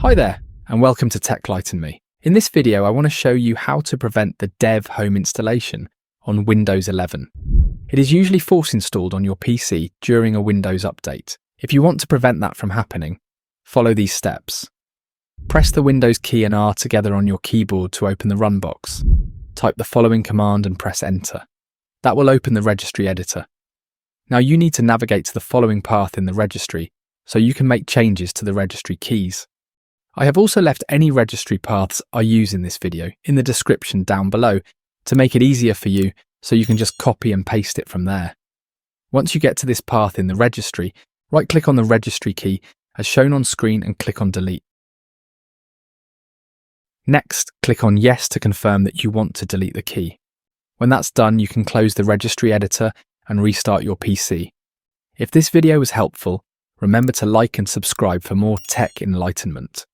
Hi there, and welcome to Tech Lighten Me. In this video, I want to show you how to prevent the dev home installation on Windows 11. It is usually force installed on your PC during a Windows update. If you want to prevent that from happening, follow these steps. Press the Windows key and R together on your keyboard to open the Run box. Type the following command and press Enter. That will open the Registry Editor. Now you need to navigate to the following path in the registry so you can make changes to the registry keys. I have also left any registry paths I use in this video in the description down below to make it easier for you so you can just copy and paste it from there. Once you get to this path in the registry, right-click on the registry key as shown on screen and click on Delete. Next, click on Yes to confirm that you want to delete the key. When that's done, you can close the registry editor and restart your PC. If this video was helpful, remember to like and subscribe for more tech enlightenment.